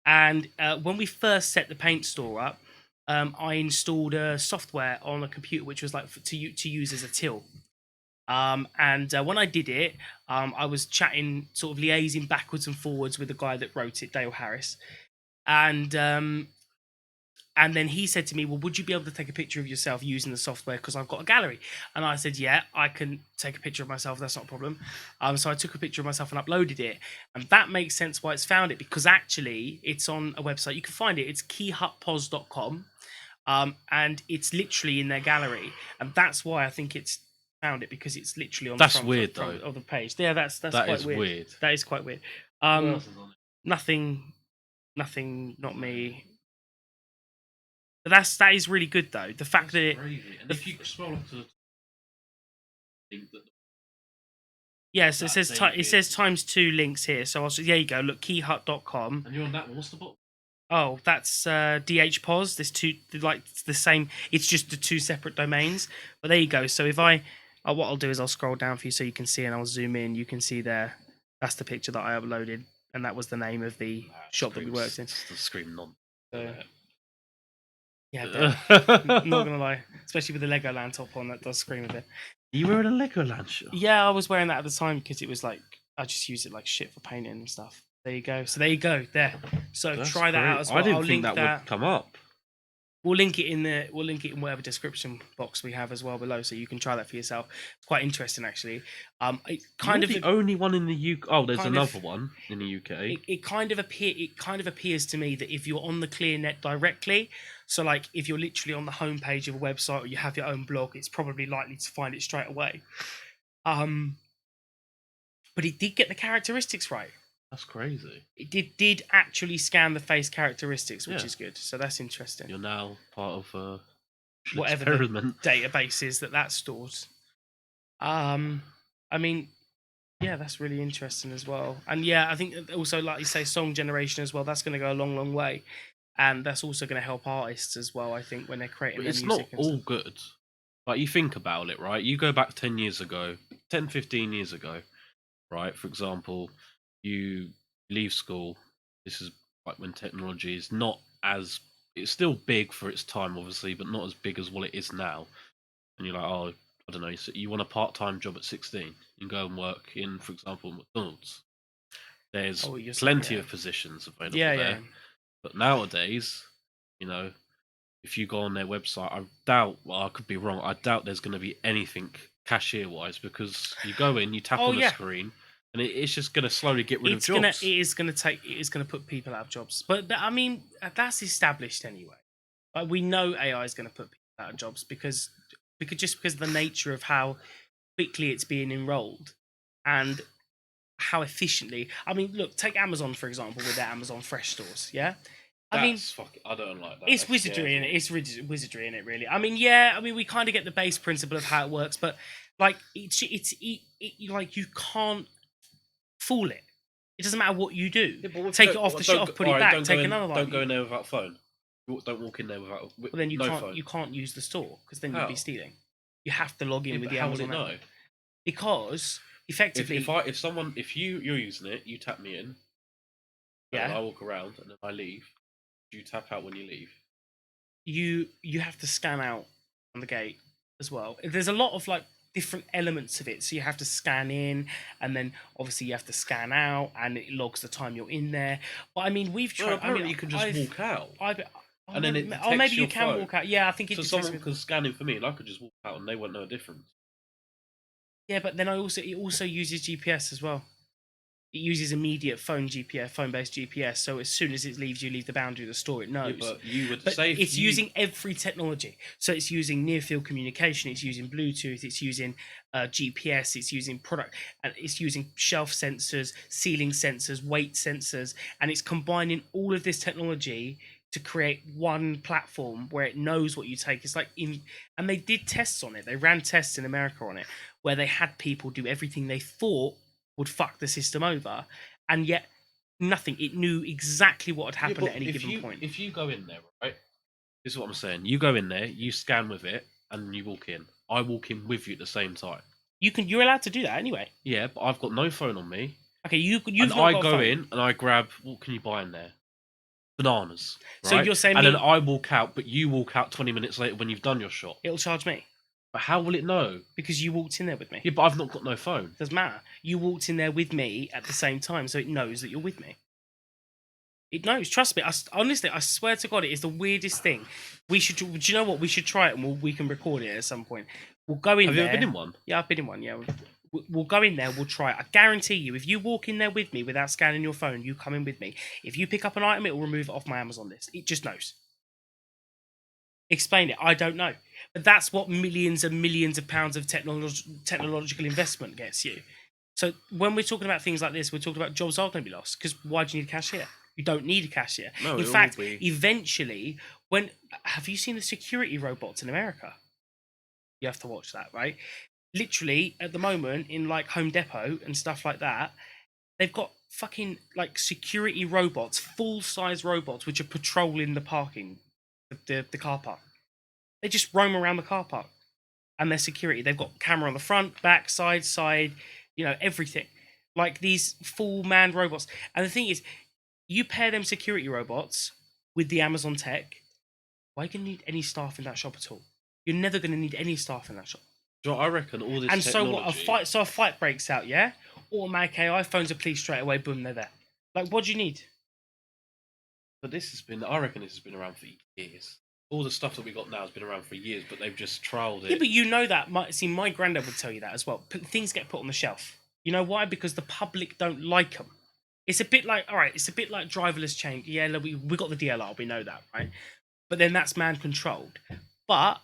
and when we first set the paint store up, I installed a software on a computer which was like to use as a till. And when I did it, I was chatting, sort of liaising backwards and forwards with the guy that wrote it, Dale Harris, and then he said to me, well, would you be able to take a picture of yourself using the software? Because I've got a gallery. And I said, yeah, I can take a picture of myself. That's not a problem. So I took a picture of myself and uploaded it. And that makes sense why it's found it, because actually it's on a website. You can find it. It's keyhutpos.com. And it's literally in their gallery. And that's why I think it's found it, because it's literally on That's the front, weird, front though. of the page. Yeah, that's That quite is weird. weird. That is quite weird. What else is on it? Nothing, not me. But that is really good though. The fact that it, Crazy. And if you scroll up to the link that yeah, so it that says David- it says ×2 links here. So there you go. Look, keyhut.com. and you're on that one, what's the bottom? Oh, that's DHPOS. There's two, like the same. It's just the two separate domains. But there you go. So if what I'll do is I'll scroll down for you so you can see, and I'll zoom in. You can see there. That's the picture that I uploaded, and that was the name of the shop that we worked in. The scream non. So, yeah, I'm not gonna lie, especially with the Legoland top on, that does scream a bit. You were in a Legoland shop? Yeah, I was wearing that at the time because it was like I just used it like shit for painting and stuff. There you go. So there you go. There. So That's try that great. out as well. I didn't I'll think link that would come up. We'll link it in whatever description box we have as well below, so you can try that for yourself. It's quite interesting actually. It kind You're of the only one in the UK. Oh, there's kind another of- one in the UK. it kind of appears to me that if you're on the ClearNet directly, so like if you're literally on the homepage of a website or you have your own blog, it's probably likely to find it straight away. But it did get the characteristics right. That's crazy. It did actually scan the face characteristics, which Yeah. is good. So that's interesting. You're now part of a Whatever the experiment. databases that stores. I mean, yeah, that's really interesting as well. And yeah, I think also, like you say, song generation as well. That's going to go a long, long way, and that's also going to help artists as well. I think when they're creating But their it's music. not all good. Like, you think about it, right? You go back 10 years ago, 10, 15 years ago, right? For example, you leave school. This is like when technology is not as, it's still big for its time, obviously, but not as big as what it is now. And you're like, oh, I don't know, so you want a part-time job at 16. You can go and work in, for example, McDonald's. There's plenty of positions available there. But nowadays, you know, if you go on their website, I doubt, well, I could be wrong, I doubt there's going to be anything cashier-wise, because you go in, you tap on the screen, and it's just going to slowly get rid of jobs. It is going to put people out of jobs. But I mean, that's established anyway. We know AI is going to put people out of jobs because of the nature of how quickly it's being enrolled and how efficiently. I mean, look, take Amazon for example with their Amazon Fresh stores. Yeah, I mean, I don't like that. it's wizardry in it. It's wizardry in it, really. I mean, yeah. I mean, we kind of get the base principle of how it works, but like, like you can't fool it. It doesn't matter what you do. Yeah, take it off the shelf, put it back, take another one. Don't go in there without a phone. Don't walk in there without. Well, then phone. you can't use the store because then you'd How? be stealing. You have to log in with the how Amazon will it app. know? Because effectively, if you're using it, you tap me in. Yeah. I walk around and then I leave. You tap out when you leave. You have to scan out on the gate as well. There's a lot of like different elements of it. So you have to scan in, and then obviously you have to scan out, and it logs the time you're in there. But I mean, we've tried. Well, apparently you can just walk out. And then it detects maybe you your can phone. walk out. Yeah, I think it. So someone can scan in for me, and I could just walk out, and they won't know a difference. Yeah, but then it also uses GPS as well. It uses immediate phone-based GPS. So as soon as it leaves you leave the boundary of the store, it knows. but you would But say if it's you, using every technology. So it's using near field communication, it's using Bluetooth, it's using GPS, it's using product, and it's using shelf sensors, ceiling sensors, weight sensors, and it's combining all of this technology to create one platform where it knows what you take. It's like and they did tests on it. They ran tests in America on it where they had people do everything they thought would fuck the system over, and yet nothing. It knew exactly what had happened at any given point. If you go in there, right? This is what I'm saying. You go in there, you scan with it, and you walk in. I walk in with you at the same time. You're allowed to do that anyway. Yeah, but I've got no phone on me. Okay, you've And not I got a go phone. in and I grab. What can you buy in there? Bananas. So right? you're saying and me- then I walk out, but you walk out 20 minutes later when you've done your shot. It'll charge me But how will it know? because you walked in there with me. Yeah, but I've not got no phone. Doesn't matter. You walked in there with me at the same time, so it knows that you're with me. It knows. Trust me. Honestly, I swear to God, it is the weirdest thing. We should. Do you know what? We should try it, and we can record it at some point. We'll go in Have there. you ever been in one? Yeah, I've been in one. Yeah, we'll go in there. We'll try it. I guarantee you, if you walk in there with me without scanning your phone, you come in with me. If you pick up an item, it will remove it off my Amazon list. It just knows. Explain it. I don't know, but that's what millions and millions of pounds of technological investment gets you. So when we're talking about things like this, we're talking about jobs are going to be lost because why do you need a cashier? You don't need a cashier. No, In it will fact, be. eventually, have you seen the security robots in America? You have to watch that, right? Literally, at the moment, in like Home Depot and stuff like that, they've got fucking like security robots, full-size robots, which are patrolling the the car park. They just roam around the car park, and their security. They've got camera on the front, back, side, everything. Like these full manned robots. And the thing is, you pair them security robots with the Amazon tech, why are you going to need any staff in that shop at all? You're never going to need any staff in that shop. So I reckon all this And technology... so a fight breaks out, yeah? Automatic AI phones the police straight away, boom, they're there. Like, what do you need? But I reckon this has been around for years. All the stuff that we got now has been around for years, but they've just trialled it. Yeah, but you know that. My granddad would tell you that as well. Things get put on the shelf. You know why? Because the public don't like them. It's a bit like, all right, it's a bit like driverless change. Yeah, look, we got the DLR, we know that, right? But then that's man controlled. But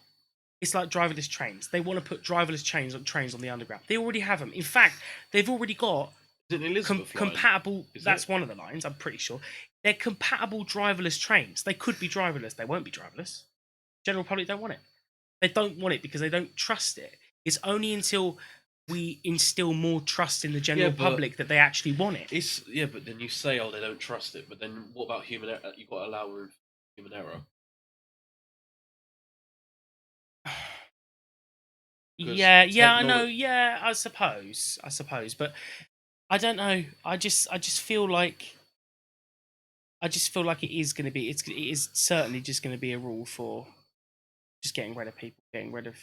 it's like driverless trains. They want to put driverless trains on the underground. They already have them. In fact, they've already got Is it an Elizabeth line? compatible. Is That's it? one of the lines. I'm pretty sure they're compatible driverless trains. They could be driverless. They won't be driverless. General public don't want it. They don't want it because they don't trust it. It's only until we instill more trust in the general public that they actually want it. But then you say, oh, they don't trust it. But then what about human error? You've got to allow room for human error. Yeah, I know. technolo- Yeah, I suppose, but I don't know. I just feel like it is going to be. It is certainly just going to be a rule for just getting rid of people, getting rid of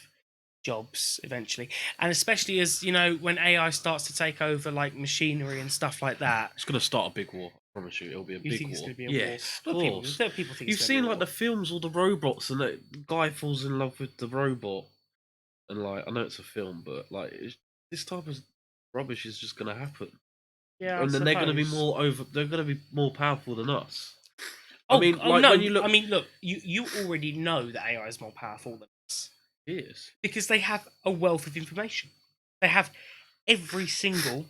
jobs eventually, and especially as when AI starts to take over like machinery and stuff like that. It's going to start a big war. I promise you, it'll be a You big think war. it's going to be a Yes, war? of course. People think You've it's gonna seen be a like the war. films, all the robots, and the guy falls in love with the robot, and like I know it's a film, but like this type of rubbish is just going to happen. Yeah, And then they're going to be suppose. They're going to be more powerful than us. Oh, I mean, oh, like no, when you look, I mean, look, you already know that AI is more powerful than us yes, because they have a wealth of information. They have every single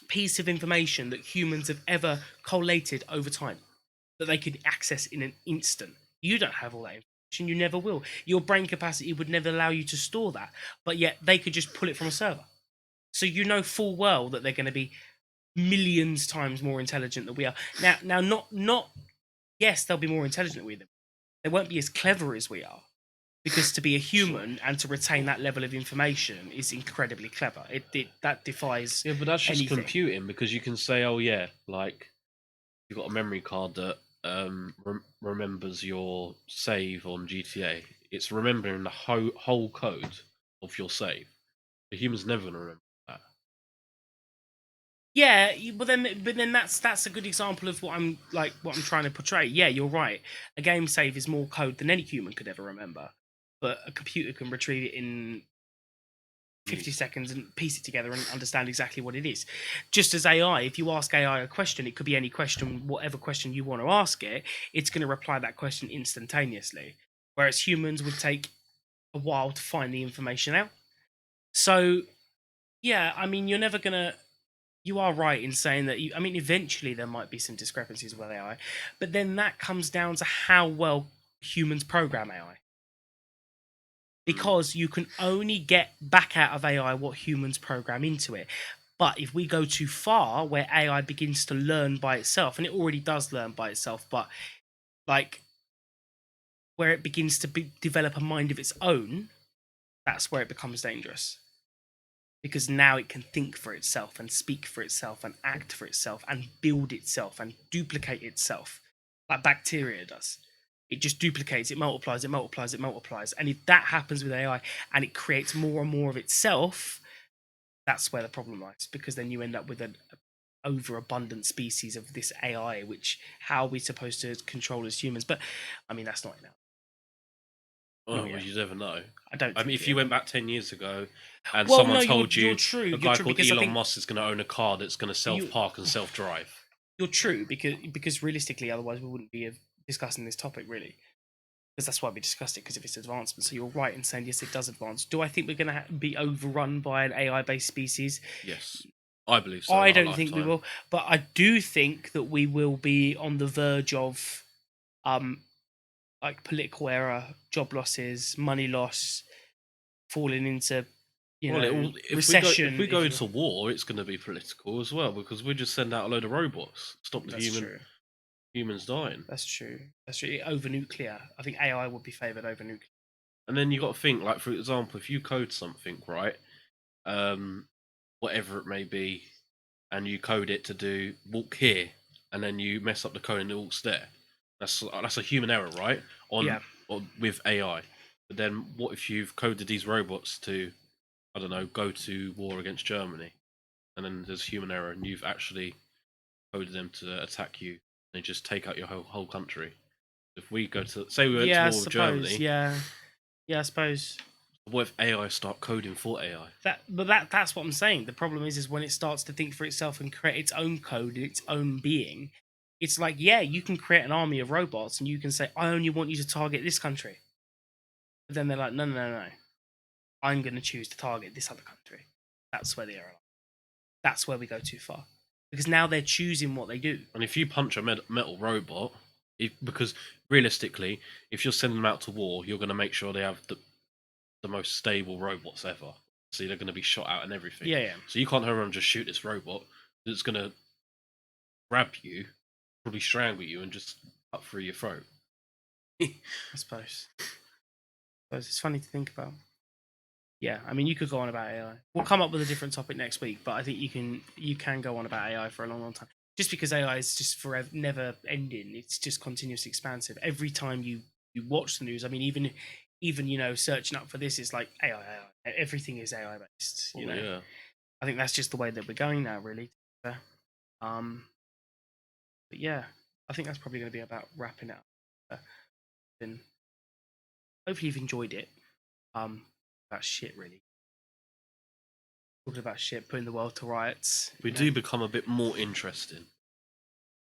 piece of information that humans have ever collated over time that they could access in an instant. You don't have all that information. You never will. Your brain capacity would never allow you to store that, but yet they could just pull it from a server. So you know full well that they're going to be millions times more intelligent than we are. Now, not. Yes, they'll be more intelligent than we are. They won't be as clever as we are, because to be a human and to retain that level of information is incredibly clever. That defies. yeah, but that's just anything. computing because you can say, oh yeah, like you've got a memory card that remembers your save on GTA. It's remembering the whole code of your save. The human's never gonna remember that. Yeah, but then that's a good example of what I'm trying to portray. Yeah, you're right. A game save is more code than any human could ever remember, but a computer can retrieve it in 50 seconds and piece it together and understand exactly what it is. Just as AI, if you ask AI a question, it could be any question, whatever question you want to ask it, it's going to reply that question instantaneously. Whereas humans would take a while to find the information out. So, yeah, I mean, you're never going to. You are right in saying that eventually there might be some discrepancies with AI, but then that comes down to how well humans program AI. Because you can only get back out of AI what humans program into it. But if we go too far where AI begins to learn by itself, and it already does learn by itself, but like where it begins to develop a mind of its own, that's where it becomes dangerous. Because now it can think for itself and speak for itself and act for itself and build itself and duplicate itself like bacteria does. It just duplicates, it multiplies, it multiplies, it multiplies. And if that happens with AI and it creates more and more of itself, that's where the problem lies. Because then you end up with an overabundant species of this AI, which how are we supposed to control as humans? But I mean, that's not enough. Oh, well, you never know. I don't. I mean, if you went back 10 years ago and Well, someone no, told you're you true. a You're guy true, called because I Elon think Musk is going to own a car that's going to self-park and self-drive. you're true because realistically, otherwise we wouldn't be discussing this topic really. Because that's why we discussed it, because of its advancement. So you're right in saying yes, it does advance. Do I think we're going to be overrun by an AI-based species? Yes, I believe so. I in our don't think we lifetime. will, but I do think that we will be on the verge of, like political error, job losses, money loss, falling into, recession. If we go to war, it's going to be political as well, because we just send out a load of robots, stop the humans dying. That's true. That's true. Over nuclear, I think AI would be favoured over nuclear. And then you got to think, like for example, if you code something, right, whatever it may be, and you code it to do walk here, and then you mess up the code and it walks there. That's a human error, right? On with AI. But then what if you've coded these robots to, I don't know, go to war against Germany, and then there's human error, and you've actually coded them to attack you and just take out your whole country. If we go to, say we went to war with Germany, yeah, I suppose. what if AI start coding for AI? That's what I'm saying. The problem is when it starts to think for itself and create its own code and its own being. It's like, yeah, you can create an army of robots and you can say, I only want you to target this country. But then they're like, no. I'm going to choose to target this other country. That's where they are. That's where we go too far. Because now they're choosing what they do. And if you punch a metal robot, because realistically, if you're sending them out to war, you're going to make sure they have the most stable robots ever. So they're going to be shot out and everything. Yeah. So you can't hurry around and just shoot this robot that's going to grab you, probably strangle you, and just cut through your throat. I suppose. It's funny to think about. Yeah, I mean, you could go on about AI. We'll come up with a different topic next week, but I think you can go on about AI for a long time. Just because AI is just forever, never ending. It's just continuously expansive. Every time you watch the news, I mean, even searching up for this, it's like AI. Everything is AI based. Yeah. I think that's just the way that we're going now, really. But yeah, I think that's probably going to be about wrapping it up. And hopefully you've enjoyed it. About shit, really. Talking about shit, putting the world to rights. We do become a bit more interesting.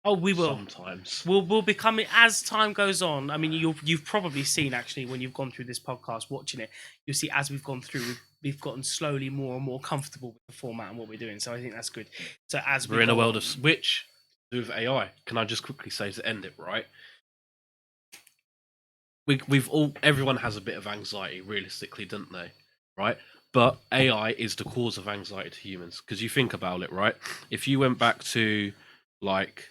Oh, we will. Sometimes. We'll become it as time goes on. I mean, you've probably seen, actually, when you've gone through this podcast, watching it, you'll see as we've gone through, we've gotten slowly more and more comfortable with the format and what we're doing. So I think that's good. So as we're in a world of switch with AI. Can I just quickly say to end it, right? Everyone has a bit of anxiety, realistically, don't they? Right? But AI is the cause of anxiety to humans. Because you think about it, right? If you went back to, like,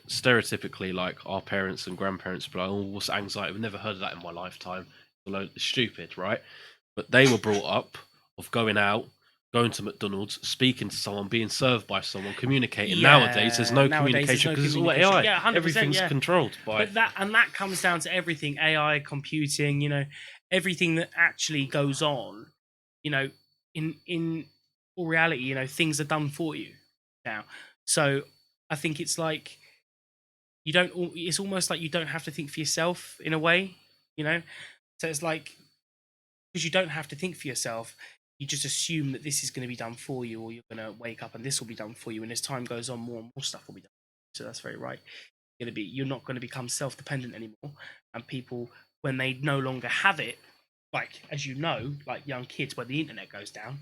stereotypically, like, our parents and grandparents be like, oh, what's anxiety? I've never heard of that in my lifetime. It's stupid, right? But they were brought up of going out, going to McDonald's, speaking to someone, being served by someone, communicating. Yeah, nowadays there's no communication because it's all AI. Yeah, 100%, everything's controlled by. But that comes down to everything: AI, computing. Everything that actually goes on. In all reality, things are done for you now. So I think it's like you don't. It's almost like you don't have to think for yourself in a way. So it's like because you don't have to think for yourself. you just assume that this is going to be done for you, or you're going to wake up and this will be done for you. And as time goes on, more and more stuff will be done. So that's very right. You're not going to become self-dependent anymore. And people, when they no longer have it, like as you know, like young kids, when the internet goes down,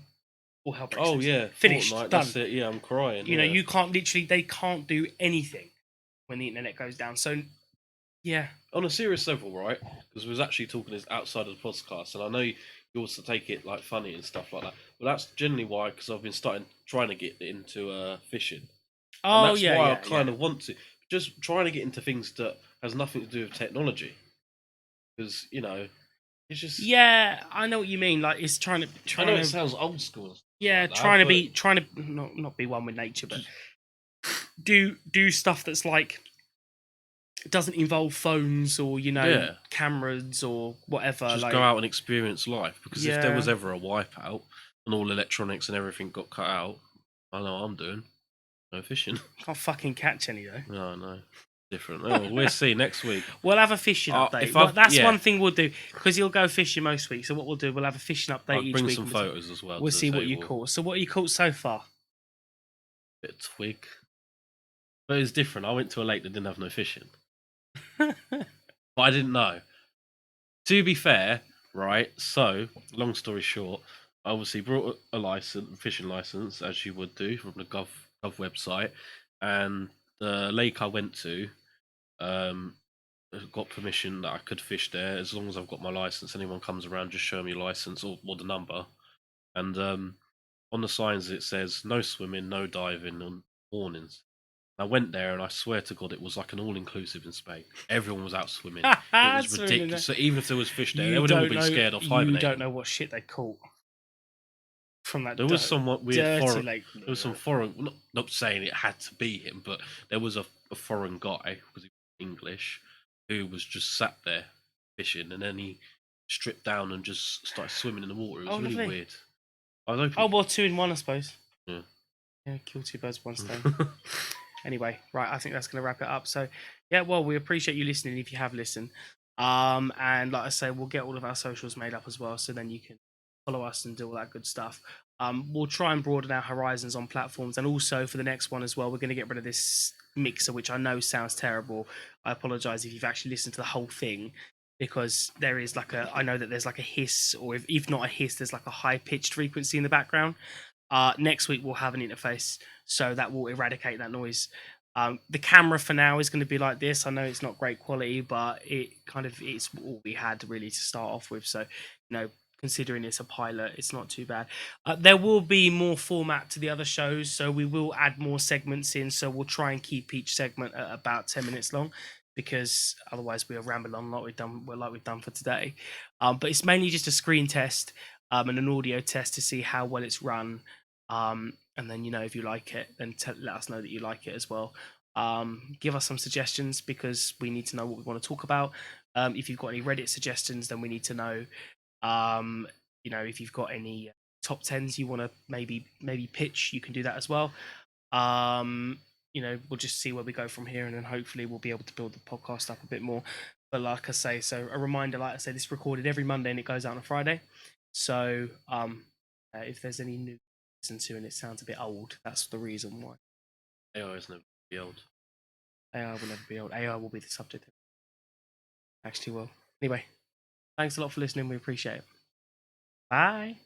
all hell breaks Oh loose. yeah, Finished, Fortnite. done. That's it. Yeah, I'm crying. You know, yeah. you can't they can't do anything when the internet goes down. So yeah, On a serious level, right? Because we was actually talking this outside of the podcast, and I know you also take it like funny and stuff like that. But that's generally why, because I've been trying to get into fishing, and oh that's yeah, why I yeah, kind yeah. of want to just trying to get into things that has nothing to do with technology, because it's just. Yeah, I know what you mean. Like it's I know trying it to sounds old school, and stuff yeah, like that, but trying to not be one with nature, but do stuff that's like doesn't involve phones or yeah, cameras or whatever. just Like go out and experience life. Because if there yeah, was ever a wipeout and all electronics and everything got cut out, I know what I'm doing. No fishing. can't fucking catch any though. No, no. Different. Oh, we'll see next week. We'll have a fishing update. If Well, I've that's yeah, one thing we'll do because you'll go fishing most weeks. So what we'll do, we'll have a fishing update I'll each bring week. some and we'll, photos as well. we'll to see the what you table. caught. So what you caught so far? Bit of twig, but it's different. I went to a lake that didn't have no fishing, but I didn't know. To be fair, right? So, long story short, I obviously brought a license, fishing license, as you would do from the Gov website, and the lake I went to, um, got permission that I could fish there as long as I've got my license. Anyone comes around, just show me your license or the number, and on the signs it says no swimming, no diving, and warnings. I went there and I swear to God, it was like an all-inclusive in Spain. Everyone was out swimming. It was Swimming in ridiculous. So even if there was fish there, they You would all don't be know. scared off You hibernating. don't know what shit they caught from that. There was somewhat weird dirty foreign. lake. There was some foreign. Not saying it had to be him, but there was a foreign guy because he was English who was just sat there fishing, and then he stripped down and just started swimming in the water. It was Oh, really lovely. weird. I was Oh hoping. well, 2 in 1, I suppose. Yeah. Yeah, kill two birds with one stone. Anyway, right, I think that's going to wrap it up. So, yeah, well, we appreciate you listening if you have listened. And like I say, we'll get all of our socials made up as well, so then you can follow us and do all that good stuff. We'll try and broaden our horizons on platforms, and also for the next one as well, we're going to get rid of this mixer, which I know sounds terrible. I apologize if you've actually listened to the whole thing, because there is like I know that there's like a hiss, or if not a hiss, there's like a high pitched frequency in the background. Next week we'll have an interface, so that will eradicate that noise. The camera for now is going to be like this. I know it's not great quality, but it's all we had really to start off with. So, considering it's a pilot, it's not too bad. There will be more format to the other shows, so we will add more segments in. So we'll try and keep each segment at about 10 minutes long, because otherwise we'll ramble on like we've done for today. But it's mainly just a screen test and an audio test to see how well it's run. And then, if you like it, then let us know that you like it as well. Give us some suggestions, because we need to know what we want to talk about. If you've got any Reddit suggestions, then we need to know. If you've got any top tens you want to maybe pitch, you can do that as well. We'll just see where we go from here, and then hopefully we'll be able to build the podcast up a bit more. But like I say, so a reminder, like I said, it's recorded every Monday and it goes out on a Friday. So if there's any new listen to and it sounds a bit old, that's the reason why. AI is never be old. AI will never be old. AI will be the subject. Actually will. Anyway, thanks a lot for listening. We appreciate it. Bye.